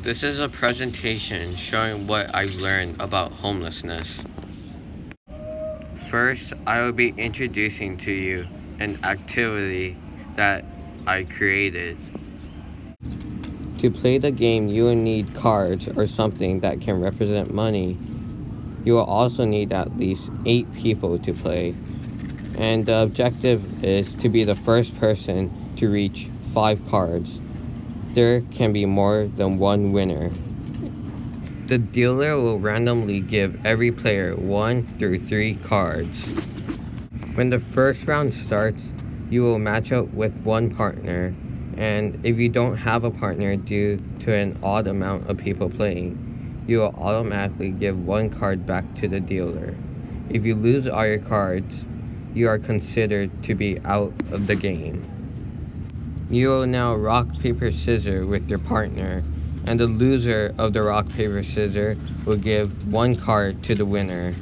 This is a presentation showing what I learned about homelessness. First, I will be introducing to you an activity that I created. To play the game, you will need cards or something that can represent money. You will also need at least 8 people to play. And the objective is to be the first person to reach 5 cards. There can be more than one winner. The dealer will randomly give every player 1 through 3 cards. When the first round starts, you will match up with one partner, and if you don't have a partner due to an odd amount of people playing, you will automatically give 1 card back to the dealer. If you lose all your cards, you are considered to be out of the game. You will now rock, paper, scissors with your partner, and the loser of the rock, paper, scissors will give 1 card to the winner.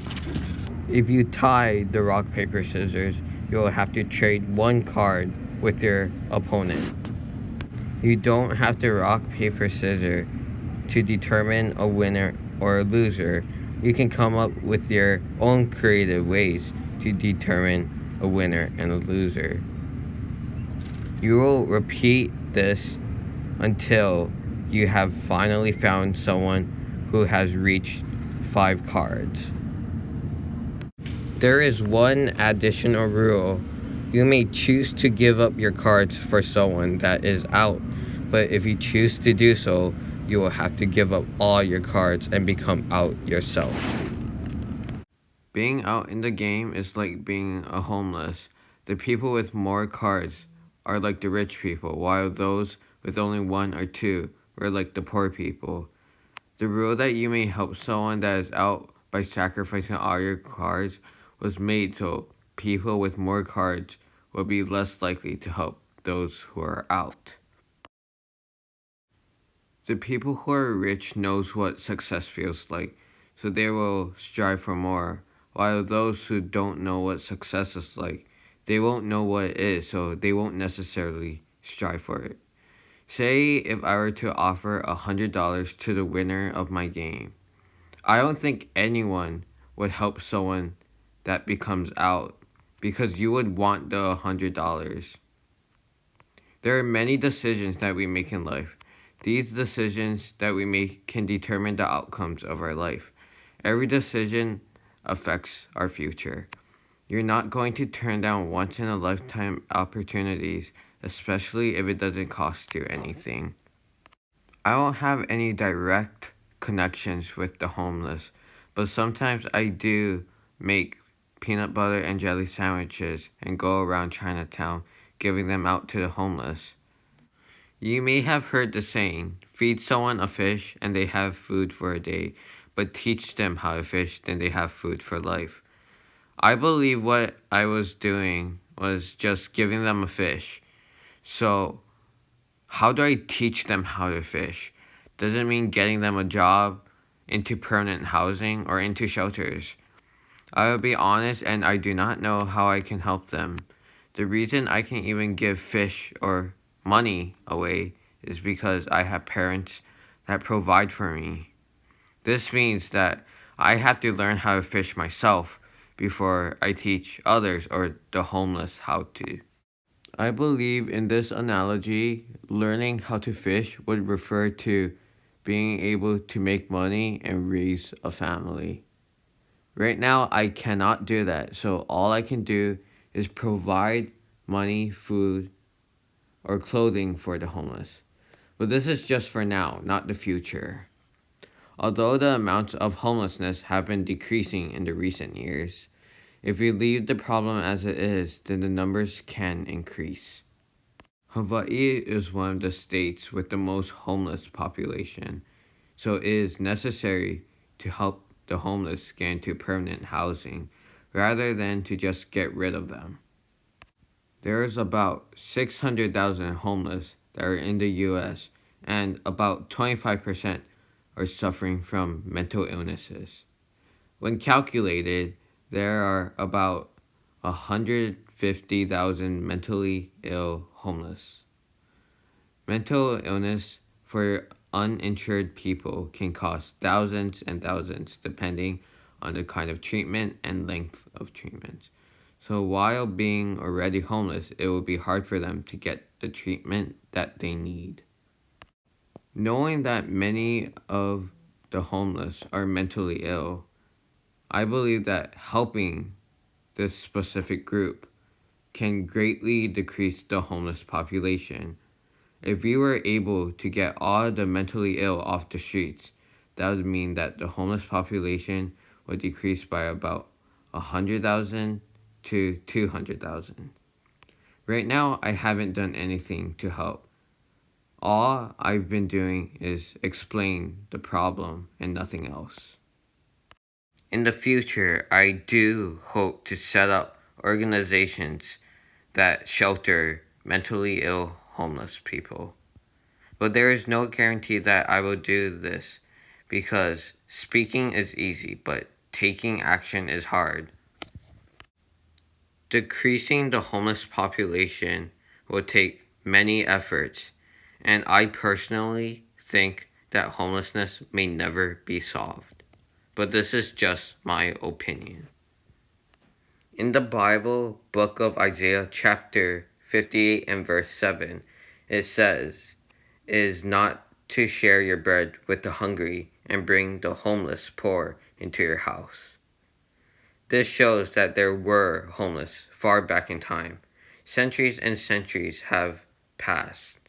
If you tie the rock, paper, scissors, you will have to trade 1 card with your opponent. You don't have to rock, paper, scissors to determine a winner or a loser. You can come up with your own creative ways to determine a winner and a loser. You will repeat this until you have finally found someone who has reached 5 cards. There is one additional rule. You may choose to give up your cards for someone that is out, but if you choose to do so, you will have to give up all your cards and become out yourself. Being out in the game is like being a homeless. The people with more cards are like the rich people, while those with only 1 or 2 are like the poor people. The rule that you may help someone that is out by sacrificing all your cards was made so people with more cards will be less likely to help those who are out. The people who are rich knows what success feels like, so they will strive for more, while those who don't know what success is like, they won't know what it is, so they won't necessarily strive for it. Say if I were to offer $100 to the winner of my game. I don't think anyone would help someone that becomes out because you would want the $100. There are many decisions that we make in life. These decisions that we make can determine the outcomes of our life. Every decision affects our future. You're not going to turn down once-in-a-lifetime opportunities, especially if it doesn't cost you anything. I don't have any direct connections with the homeless, but sometimes I do make peanut butter and jelly sandwiches and go around Chinatown giving them out to the homeless. You may have heard the saying, feed someone a fish and they have food for a day, but teach them how to fish, then they have food for life. I believe what I was doing was just giving them a fish. So, how do I teach them how to fish? Doesn't mean getting them a job, into permanent housing, or into shelters. I will be honest, and I do not know how I can help them. The reason I can even give fish or money away is because I have parents that provide for me. This means that I have to learn how to fish myself before I teach others or the homeless how to. I believe in this analogy, learning how to fish would refer to being able to make money and raise a family. Right now, I cannot do that, so all I can do is provide money, food, or clothing for the homeless. But this is just for now, not the future. Although the amounts of homelessness have been decreasing in the recent years, if we leave the problem as it is, then the numbers can increase. Hawaii is one of the states with the most homeless population, so it is necessary to help the homeless get into permanent housing rather than to just get rid of them. There is about 600,000 homeless that are in the US, and about 25% are suffering from mental illnesses. When calculated, there are about 150,000 mentally ill homeless. Mental illness, for uninsured people can cost thousands and thousands depending on the kind of treatment and length of treatment. So while being already homeless, it will be hard for them to get the treatment that they need. Knowing that many of the homeless are mentally ill, I believe that helping this specific group can greatly decrease the homeless population. If we were able to get all the mentally ill off the streets, that would mean that the homeless population would decrease by about 100,000 to 200,000. Right now, I haven't done anything to help. All I've been doing is explain the problem and nothing else. In the future, I do hope to set up organizations that shelter mentally ill homeless people. But there is no guarantee that I will do this because speaking is easy, but taking action is hard. Decreasing the homeless population will take many efforts, and I personally think that homelessness may never be solved. But this is just my opinion. In the Bible, book of Isaiah, chapter 58 and verse 7, it says, "It is not to share your bread with the hungry and bring the homeless poor into your house." This shows that there were homeless far back in time. Centuries and centuries have passed,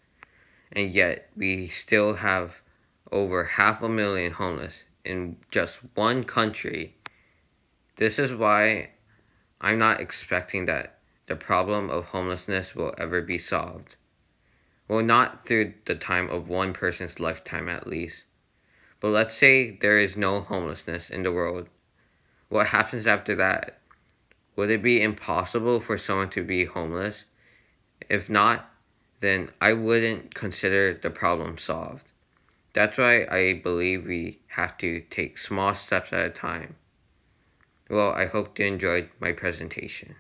and yet we still have over 500,000 homeless in just one country. This is why I'm not expecting that the problem of homelessness will ever be solved. Well, not through the time of one person's lifetime at least. But let's say there is no homelessness in the world. What happens after that? Would it be impossible for someone to be homeless? If not, then I wouldn't consider the problem solved. That's why I believe we have to take small steps at a time. Well, I hope you enjoyed my presentation.